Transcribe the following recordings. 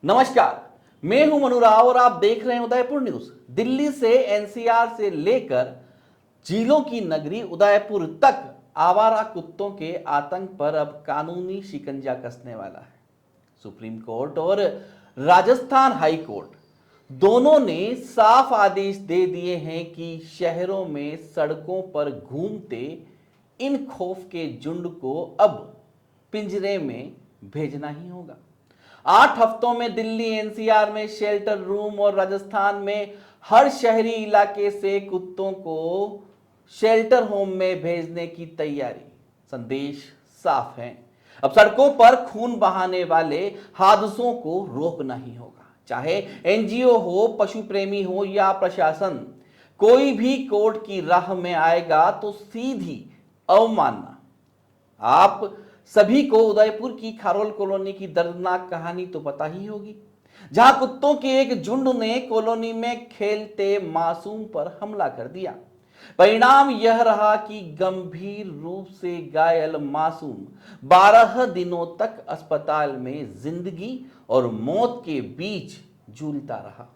नमस्कार, मैं हूं मनु राव और आप देख रहे हैं उदयपुर न्यूज। दिल्ली से एनसीआर से लेकर झीलों की नगरी उदयपुर तक आवारा कुत्तों के आतंक पर अब कानूनी शिकंजा कसने वाला है। सुप्रीम कोर्ट और राजस्थान हाई कोर्ट दोनों ने साफ आदेश दे दिए हैं कि शहरों में सड़कों पर घूमते इन खौफ के झुंड को अब पिंजरे में भेजना ही होगा। 8 हफ्तों में दिल्ली एनसीआर में शेल्टर रूम और राजस्थान में हर शहरी इलाके से कुत्तों को शेल्टर होम में भेजने की तैयारी। संदेश साफ है, अब सड़कों पर खून बहाने वाले हादसों को रोकना ही होगा। चाहे एनजीओ हो, पशु प्रेमी हो या प्रशासन, कोई भी कोर्ट की राह में आएगा तो सीधी अवमानना। आप सभी को उदयपुर की खारोल कॉलोनी की दर्दनाक कहानी तो पता ही होगी, जहां कुत्तों के एक झुंड ने कॉलोनी में खेलते मासूम पर हमला कर दिया। परिणाम यह रहा कि गंभीर रूप से घायल मासूम 12 दिनों तक अस्पताल में जिंदगी और मौत के बीच झूलता रहा।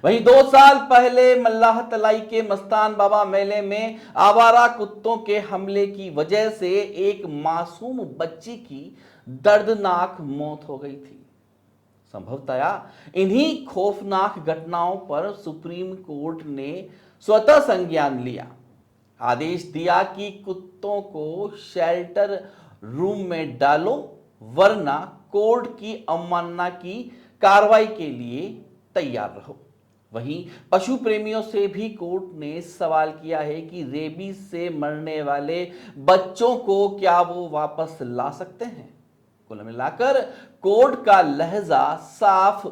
वहीं 2 साल पहले मल्लाह तलाई के मस्तान बाबा मेले में आवारा कुत्तों के हमले की वजह से एक मासूम बच्ची की दर्दनाक मौत हो गई थी। संभवतः इन्हीं खौफनाक घटनाओं पर सुप्रीम कोर्ट ने स्वतः संज्ञान लिया, आदेश दिया कि कुत्तों को शेल्टर रूम में डालो, वरना कोर्ट की अवमानना की कार्रवाई के लिए तैयार रहो। वहीं पशु प्रेमियों से भी कोर्ट ने सवाल किया है कि रेबीज से मरने वाले बच्चों को क्या वो वापस ला सकते हैं। कुल मिलाकर कोर्ट का लहजा साफ,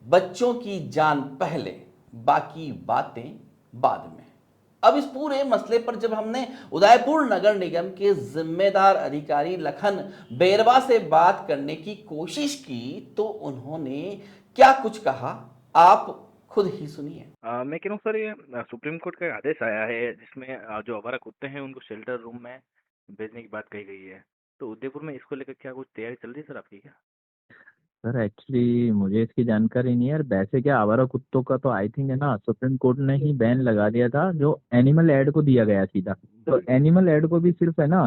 बच्चों की जान पहले, बाकी बातें बाद में। अब इस पूरे मसले पर जब हमने उदयपुर नगर निगम के जिम्मेदार अधिकारी लखन बेरवा से बात करने की कोशिश की तो उन्होंने क्या कुछ कहा, आप खुद ही सुनिए। मैं कह रहा हूँ सर, ये सुप्रीम कोर्ट का आदेश आया है जिसमें जो आवारा कुत्ते हैं उनको शेल्टर रूम में भेजने की बात कही गई है। तो उदयपुर में इसको लेकर क्या कुछ तैयारी चल रही है सर आपकी क्या? सर एक्चुअली मुझे इसकी जानकारी नहीं है यार। वैसे क्या आवारा कुत्तों का तो आई थिंक है ना, सुप्रीम कोर्ट ने ही बैन लगा दिया था जो एनिमल एड को दिया गया सीधा। तो एनिमल एड को भी सिर्फ है ना,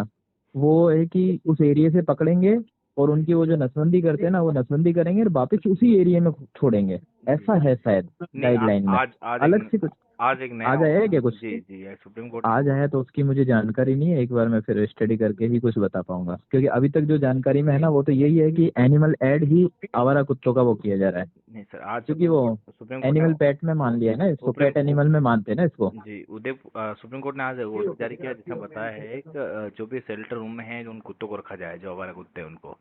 वो है कि उस एरिया से पकड़ेंगे और उनकी वो जो नसबंदी करते हैं ना, वो नसबंदी करेंगे और वापस उसी एरिया में छोड़ेंगे, ऐसा है शायद गाइडलाइन में। अलग से कुछ आज एक नया आज आया है क्या कुछ? जी जी, सुप्रीम कोर्ट आज आया तो उसकी मुझे जानकारी नहीं है। एक बार मैं फिर स्टडी करके ही कुछ बता पाऊंगा, क्योंकि अभी तक जो जानकारी में है ना, वो तो यही है कि एनिमल एड ही आवारा कुत्तों का वो किया जा रहा है। नहीं सर, आज क्योंकि वो एनिमल पेट में मान लिया है ना इसको, पेट एनिमल में मानते हैं ना इसको। जी, सुप्रीम कोर्ट ने आज ऑर्डर जारी किया जिसमें बताया है कि जो भी शेल्टर रूम में है उन कुत्तों को रखा जाए, जो आवारा कुत्ते हैं उनको।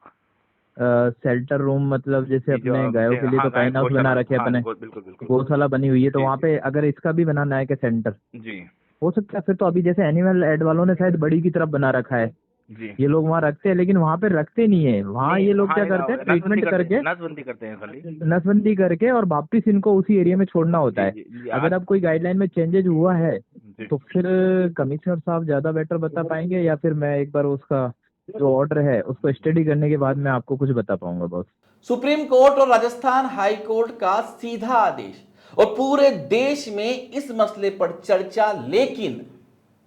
शेल्टर रूम मतलब जैसे अपने गायों के लिए तो टाइन हाउस बना रखे अपने, बिल्कुल बिल्कुल गौशाला बनी हुई है, तो वहाँ पे अगर इसका भी बनाना है कि सेंटर जी हो सकता है। फिर तो अभी जैसे एनिमल एड वालों ने शायद बड़ी की तरफ बना रखा है जी, ये लोग वहाँ रखते हैं, लेकिन वहाँ पे रखते नहीं है। वहाँ ये लोग क्या करते हैं, ट्रीटमेंट करके नसबंदी करते हैं खाली, नसबंदी करके और वापिस इनको उसी एरिया में छोड़ना होता है। अगर अब कोई गाइडलाइन में चेंजेज हुआ है तो फिर कमिश्नर साहब ज्यादा बेटर बता पाएंगे, या फिर मैं एक बार उसका जो ऑर्डर है उसको स्टडी करने के बाद मैं आपको कुछ बता पाऊंगा बॉस। सुप्रीम कोर्ट और राजस्थान हाई कोर्ट का सीधा आदेश और पूरे देश में इस मसले पर चर्चा, लेकिन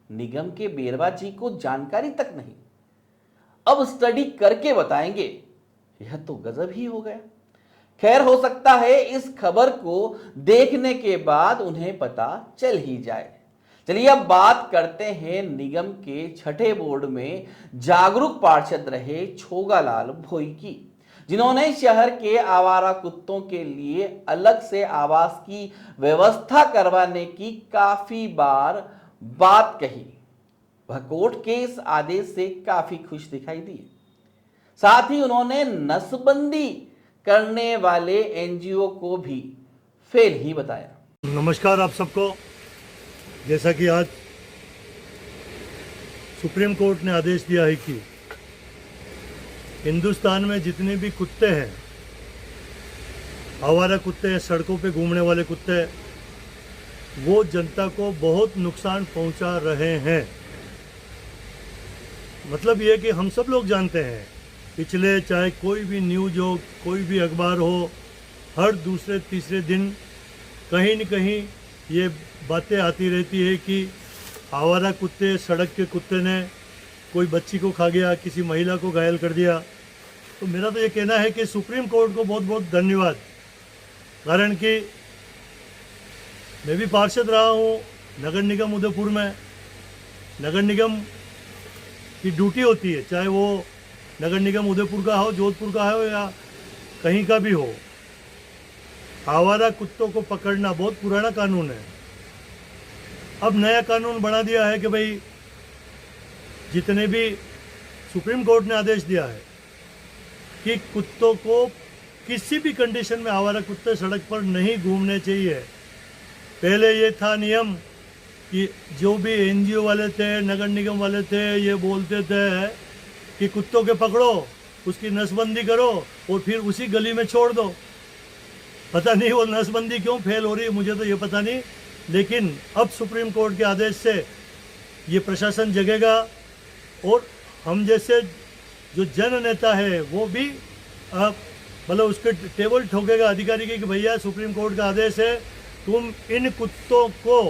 निगम के बेरवा जी को जानकारी तक नहीं। अब स्टडी करके बताएंगे, यह तो गजब ही हो गया। खैर, हो सकता है इस खबर को देखने के बाद उन्हें पता चल ही जाए। चलिए अब बात करते हैं निगम के छठे बोर्ड में जागरूक पार्षद रहे छोगालाल भोई की, जिन्होंने शहर के आवारा कुत्तों के लिए अलग से आवास की व्यवस्था करवाने की काफी बार बात कही। वह कोर्ट के इस आदेश से काफी खुश दिखाई दिए। साथ ही उन्होंने नसबंदी करने वाले एनजीओ को भी फेल ही बताया। नमस्कार आप सबको। जैसा कि आज सुप्रीम कोर्ट ने आदेश दिया है कि हिंदुस्तान में जितने भी कुत्ते हैं, आवारा कुत्ते हैं, सड़कों पे घूमने वाले कुत्ते, वो जनता को बहुत नुकसान पहुंचा रहे हैं। मतलब ये कि हम सब लोग जानते हैं, पिछले चाहे कोई भी न्यूज़ हो, कोई भी अखबार हो, हर दूसरे तीसरे दिन कहीं न कहीं ये बातें आती रहती है कि आवारा कुत्ते, सड़क के कुत्ते ने कोई बच्ची को खा गया, किसी महिला को घायल कर दिया। तो मेरा तो ये कहना है कि सुप्रीम कोर्ट को बहुत बहुत धन्यवाद, कारण कि मैं भी पार्षद रहा हूँ नगर निगम उदयपुर में। नगर निगम की ड्यूटी होती है, चाहे वो नगर निगम उदयपुर का हो, जोधपुर का हो या कहीं का भी हो, आवारा कुत्तों को पकड़ना बहुत पुराना कानून है। अब नया कानून बना दिया है कि भाई जितने भी सुप्रीम कोर्ट ने आदेश दिया है कि कुत्तों को किसी भी कंडीशन में आवारा कुत्ते सड़क पर नहीं घूमने चाहिए। पहले ये था नियम कि जो भी एनजीओ वाले थे, नगर निगम वाले थे, ये बोलते थे कि कुत्तों के पकड़ो, उसकी नसबंदी करो और फिर उसी गली में छोड़ दो। पता नहीं वो नसबंदी क्यों फेल हो रही है, मुझे तो ये पता नहीं। लेकिन अब सुप्रीम कोर्ट के आदेश से ये प्रशासन जगेगा और हम जैसे जो जन नेता है वो भी मतलब उसके टेबल ठोकेगा अधिकारी की कि भैया सुप्रीम कोर्ट का आदेश है, तुम इन कुत्तों को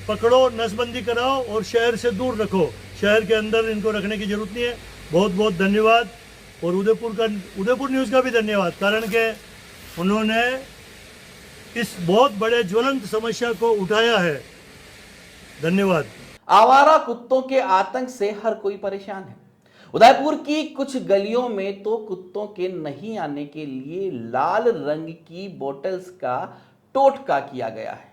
पकड़ो, नसबंदी कराओ और शहर से दूर रखो। शहर के अंदर इनको रखने की जरूरत नहीं है। बहुत बहुत धन्यवाद। और उदयपुर न्यूज़ का भी धन्यवाद, कारण कि उन्होंने इस बहुत बड़े ज्वलंत समस्या को उठाया है। धन्यवाद। आवारा कुत्तों के आतंक से हर कोई परेशान है। उदयपुर की कुछ गलियों में तो कुत्तों के नहीं आने के लिए लाल रंग की बोतल्स का टोटका किया गया है।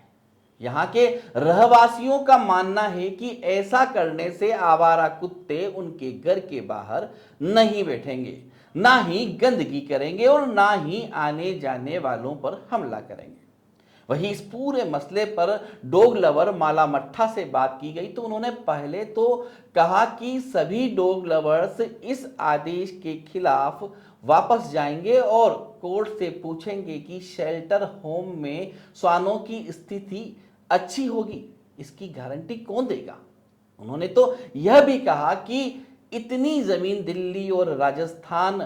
यहाँ के रहवासियों का मानना है कि ऐसा करने से आवारा कुत्ते उनके घर के बाहर नहीं बैठेंगे, ना ही गंदगी करेंगे और ना ही आने जाने वालों पर हमला करेंगे। वहीं इस पूरे मसले पर डॉग लवर माला मट्ठा से बात की गई तो उन्होंने पहले तो कहा कि सभी डॉग लवर्स इस आदेश के खिलाफ वापस जाएंगे और कोर्ट से पूछेंगे कि शेल्टर होम में श्वानों की स्थिति अच्छी होगी, इसकी गारंटी कौन देगा। उन्होंने तो यह भी कहा कि इतनी जमीन दिल्ली और राजस्थान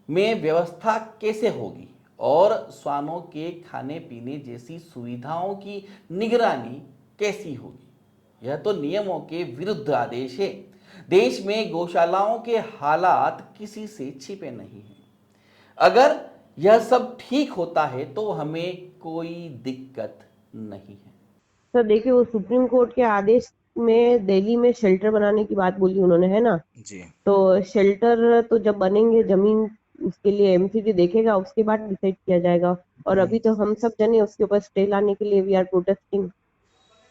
में व्यवस्था कैसे होगी और श्वानों के खाने पीने जैसी सुविधाओं की निगरानी कैसी होगी। यह तो नियमों के विरुद्ध आदेश है। देश में गौशालाओं के हालात किसी से छिपे नहीं हैं। अगर यह सब ठीक होता है तो हमें कोई दिक्कत नहीं है। सर देखिए, वो सुप्रीम कोर्ट के आदेश में दिल्ली में शेल्टर बनाने की बात बोली उन्होंने, है ना। जी। तो शेल्टर तो जब बनेंगे, जमीन उसके लिए एमसीडी देखेगा, उसके बाद डिसाइड किया जाएगा। और अभी तो हम सब जने उसके ऊपर स्टे लाने के लिए वी आर प्रोटेस्टिंग।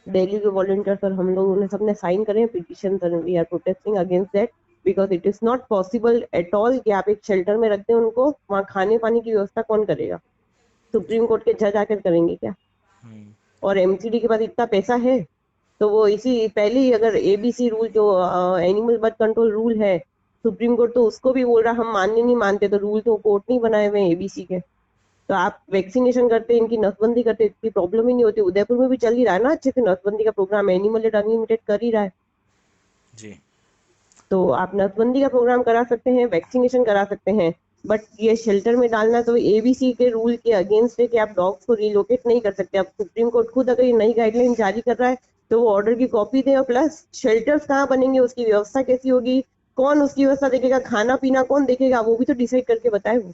दिल्ली के वॉलंटियर सर, हम लोगों ने सबने साइन करे हैं petition sir, we are protesting against that because it is not possible at all कि आप एक शेल्टर में रख दें उनको। वहाँ खाने पानी की व्यवस्था कौन करेगा? सुप्रीम कोर्ट के जज आकर करेंगे क्या? और एमसीडी के पास इतना पैसा है तो वो इसी पहले ही अगर एबीसी रूल जो एनिमल बर्थ कंट्रोल रूल है, सुप्रीम कोर्ट तो उसको भी बोल रहा हम मानने नहीं मानते, तो रूल तो कोर्ट नहीं बनाए हुए हैं एबीसी के। तो आप वैक्सीनेशन करते, इनकी नसबंदी करते, इतनी प्रॉब्लम ही नहीं होती। उदयपुर में भी चल ही रहा है ना अच्छे से नसबंदी का प्रोग्राम, एनिमल एड अनलिमिटेड कर ही रहा है जी। तो आप नसबंदी का प्रोग्राम करा सकते हैं, वैक्सीनेशन करा सकते हैं। बट ये शेल्टर में डालना तो एबीसी के रूल के अगेंस्ट है कि आप डॉग्स को रिलोकेट नहीं कर सकते। अब सुप्रीम कोर्ट खुद अगर ये नई गाइडलाइन जारी कर रहा है तो वो ऑर्डर की कॉपी दें, और प्लस शेल्टर्स कहाँ बनेंगे, उसकी व्यवस्था कैसी होगी, कौन उसकी व्यवस्था देखेगा, खाना पीना कौन देखेगा, वो भी तो डिसाइड करके बताए वो।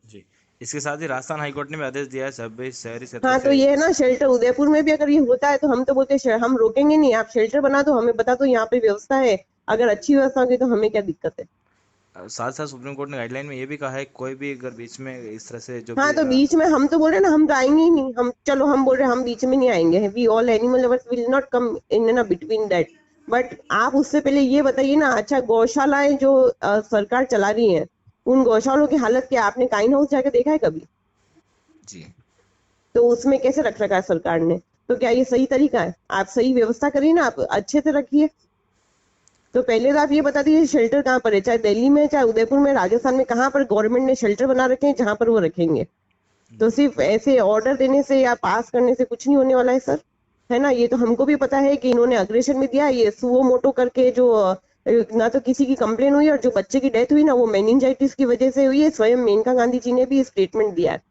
जी। इसके साथ ही राजस्थान हाईकोर्ट ने भी आदेश दिया है सभी शहरी क्षेत्र हाँ, तो ये है ना शेल्टर उदयपुर में भी अगर ये होता है तो हम तो बोलते हैं हम रोकेंगे नहीं, आप शेल्टर बना दो, हमें बता दो यहाँ पे व्यवस्था है, अगर अच्छी व्यवस्था होगी तो हमें क्या दिक्कत है। साथ साथ सुप्रीम कोर्ट ने गाइडलाइन में ये भी कहा है कोई भी अगर बीच में इस तरह से जो हाँ, तो बीच में हम तो बोल रहे हैं ना, हम तो आएंगे ही नहीं। हम चलो हम बोल रहे हैं हम बीच में नहीं आएंगे, we all animal lovers will not come in ना बिटवीन दैट। बट आप उससे पहले ये बताइए ना, अच्छा गौशालाएं जो सरकार चला रही है, उन गौशालों की हालत क्या? आपने काइन हाउस जाके देखा है कभी? जी। तो उसमें कैसे रख रखा है सरकार ने? तो क्या ये सही तरीका है? आप सही व्यवस्था करिए ना, आप अच्छे से रखिए। तो पहले तो आप ये बता दीजिए शेल्टर कहाँ पर है, चाहे दिल्ली में, चाहे उदयपुर में, राजस्थान में, कहाँ पर गवर्नमेंट ने शेल्टर बना रखे हैं जहां पर वो रखेंगे। तो सिर्फ ऐसे ऑर्डर देने से या पास करने से कुछ नहीं होने वाला है सर, है ना। ये तो हमको भी पता है कि इन्होंने अग्रेशन में दिया, ये सुओ मोटो करके जो ना तो किसी की कंप्लेन हुई और जो बच्चे की डेथ हुई ना वो मेनिंजाइटिस की वजह से हुई है। स्वयं मेनका गांधी जी ने भी स्टेटमेंट दिया है।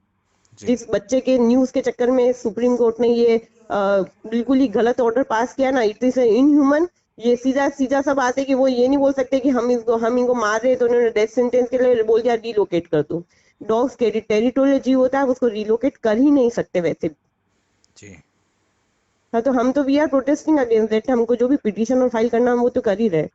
जिस बच्चे के न्यूज के चक्कर में सुप्रीम कोर्ट ने ये बिल्कुल ही गलत ऑर्डर पास किया ना, इट इज इनह्यूमन। ये सीधा सीधा सब आते कि वो ये नहीं बोल सकते कि हम इनको मार रहे, तो उन्होंने डेथ सेंटेंस के लिए बोल दिया रिलोकेट कर दो। डॉग्स के टेरिटोरियल जीव होता है, उसको रिलोकेट कर ही नहीं सकते वैसे भी। जी। हाँ, तो हम तो we are protesting against that. हमको जो भी पिटीशन और फाइल करना हम वो तो कर ही रहे।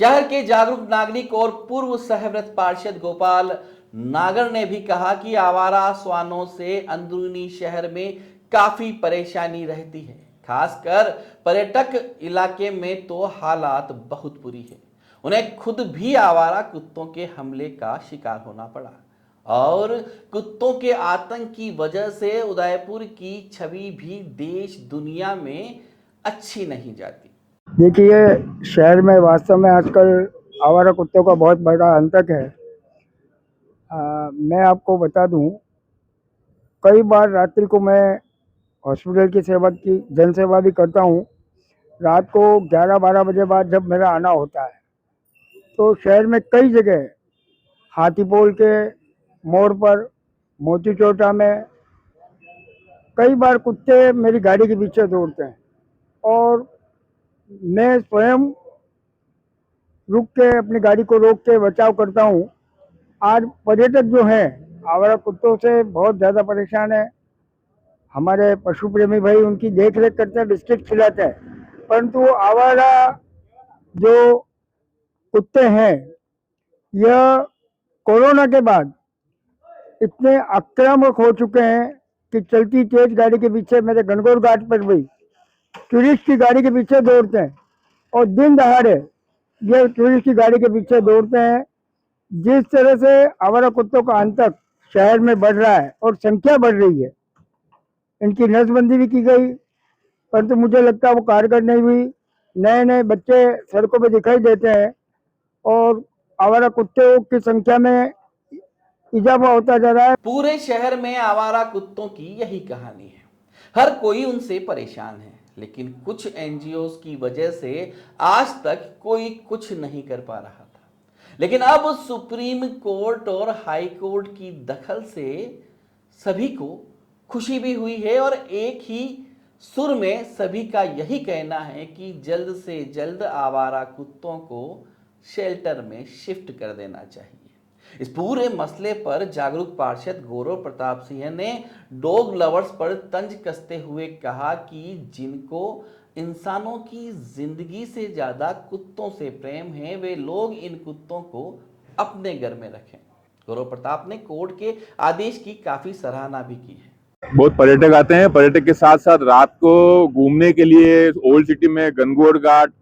शहर के जागरूक नागरिक और पूर्व सहव्रत पार्षद गोपाल नागर ने भी कहा कि आवारा श्वानों से अंदरूनी शहर में काफी परेशानी रहती है, खासकर पर्यटक इलाके में तो हालात बहुत बुरी है। उन्हें खुद भी आवारा कुत्तों के हमले का शिकार होना पड़ा और कुत्तों के आतंक की वजह से उदयपुर की छवि भी देश दुनिया में अच्छी नहीं जाती। देखिए, शहर में वास्तव में आजकल आवारा कुत्तों का बहुत बड़ा आतंक है। मैं आपको बता दूं, कई बार रात्रि को मैं हॉस्पिटल की सेवा की जन सेवा भी करता हूं। रात को 11-12 बजे बाद जब मेरा आना होता है तो शहर में कई जगह, हाथीपोल के मोड़ पर, मोती चौटा में कई बार कुत्ते मेरी गाड़ी के पीछे दौड़ते हैं और मैं स्वयं रुक के अपनी गाड़ी को रोक के बचाव करता हूँ। आज पर्यटक जो हैं आवारा कुत्तों से बहुत ज़्यादा परेशान है। हमारे पशु प्रेमी भाई उनकी देख रेख करते हैं, बिस्किट खिलाते हैं, परंतु आवारा जो कुत्ते हैं यह कोरोना के बाद इतने आक्रामक हो चुके हैं कि चलती तेज गाड़ी के पीछे, मेरे गणगौर घाट पर भी टूरिस्ट की गाड़ी के पीछे दौड़ते हैं और दिन दहाड़े ये टूरिस्ट की गाड़ी के पीछे दौड़ते हैं। जिस तरह से आवारा कुत्तों का आतंक शहर में बढ़ रहा है और संख्या बढ़ रही है, इनकी नसबंदी भी की गई, परंतु मुझे लगता है वो कारगर नहीं हुई। नए नए बच्चे सड़कों पे दिखाई देते हैं और आवारा कुत्तों की संख्या में इजाफा होता जा रहा है। पूरे शहर में आवारा कुत्तों की यही कहानी है। हर कोई उनसे परेशान है, लेकिन कुछ एनजीओज की वजह से आज तक कोई कुछ नहीं कर पा रहा था। लेकिन अब सुप्रीम कोर्ट और हाई कोर्ट की दखल से सभी को खुशी भी हुई है और एक ही सुर में सभी का यही कहना है कि जल्द से जल्द आवारा कुत्तों को शेल्टर में शिफ्ट कर देना चाहिए। इस पूरे मसले पर जागरूक पार्षद गौरव प्रताप सिंह ने डॉग लवर्स पर तंज कसते हुए कहा कि जिनको इंसानों की जिंदगी से ज्यादा कुत्तों से प्रेम है, वे लोग इन कुत्तों को अपने घर में रखें। गौरव प्रताप ने कोर्ट के आदेश की काफी सराहना भी की है। बहुत पर्यटक आते हैं, पर्यटक के साथ साथ रात को घूमने के लिए ओल्ड सिटी में गणगौर घाट,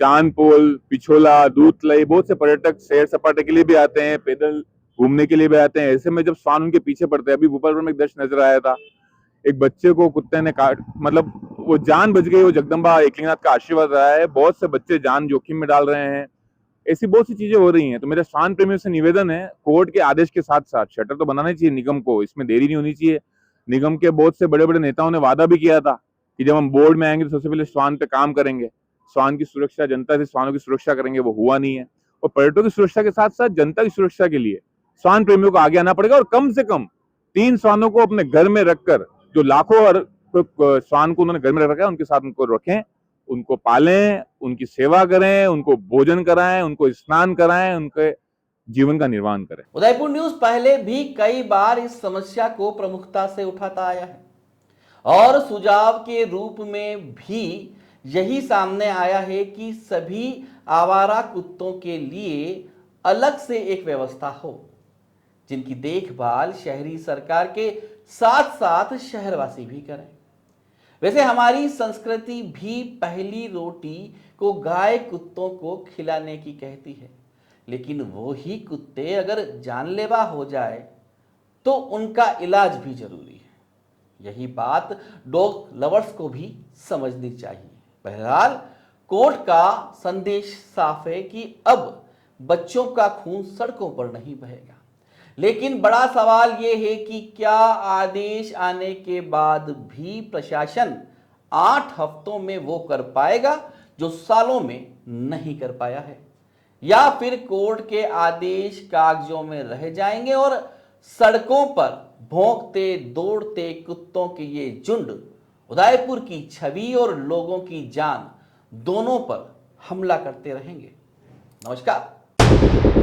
चांदपोल, पिछोला, दूधलाई, बहुत से पर्यटक सैर सपाटे के लिए भी आते हैं, पैदल घूमने के लिए भी आते हैं। ऐसे में जब श्वान उनके पीछे पड़ते हैं, अभी भोपाल में एक दृश्य नजर आया था, एक बच्चे को कुत्ते ने काट, मतलब वो जान बच गई। वो जगदम्बा एकलिंगनाथ का आशीर्वाद रहा है। बहुत से बच्चे जान जोखिम में डाल रहे हैं। ऐसी बहुत सी चीजें हो रही हैं। तो मेरा श्वान प्रेमियों से निवेदन है, कोर्ट के आदेश के साथ साथ शटर तो बनाना चाहिए निगम को, इसमें देरी नहीं होनी चाहिए। निगम के बहुत से बड़े बड़े नेताओं ने वादा भी किया था कि जब हम बोर्ड में आएंगे तो सबसे पहले श्वान पे काम करेंगे, श्वान की सुरक्षा, जनता से श्वानों की सुरक्षा करेंगे। वो हुआ नहीं है। और पर्यटकों की सुरक्षा के साथ साथ जनता की सुरक्षा के लिए श्वान प्रेमियों को आगे आना पड़ेगा और कम से कम 3 श्वानों को अपने घर में रखकर, जो लाखों और श्वान को उन्होंने घर में रखा है, उनके साथ उनको रखें, उनको पालें, उनकी सेवा करें, उनको भोजन कराएं, उनको स्नान कराएं, उनके जीवन का निर्माण करें। उदयपुर न्यूज पहले भी कई बार इस समस्या को प्रमुखता से उठाता आया है और सुझाव के रूप में भी यही सामने आया है कि सभी आवारा कुत्तों के लिए अलग से एक व्यवस्था हो, जिनकी देखभाल शहरी सरकार के साथ साथ शहरवासी भी करें। वैसे हमारी संस्कृति भी पहली रोटी को गाय कुत्तों को खिलाने की कहती है, लेकिन वो ही कुत्ते अगर जानलेवा हो जाए तो उनका इलाज भी जरूरी है। यही बात डॉग लवर्स को भी समझनी चाहिए। बहरहाल कोर्ट का संदेश साफ है कि अब बच्चों का खून सड़कों पर नहीं बहेगा, लेकिन बड़ा सवाल यह है कि क्या आदेश आने के बाद भी प्रशासन 8 हफ्तों में वो कर पाएगा जो सालों में नहीं कर पाया है, या फिर कोर्ट के आदेश कागजों में रह जाएंगे और सड़कों पर भौंकते दौड़ते कुत्तों के ये झुंड उदयपुर की छवि और लोगों की जान दोनों पर हमला करते रहेंगे। नमस्कार।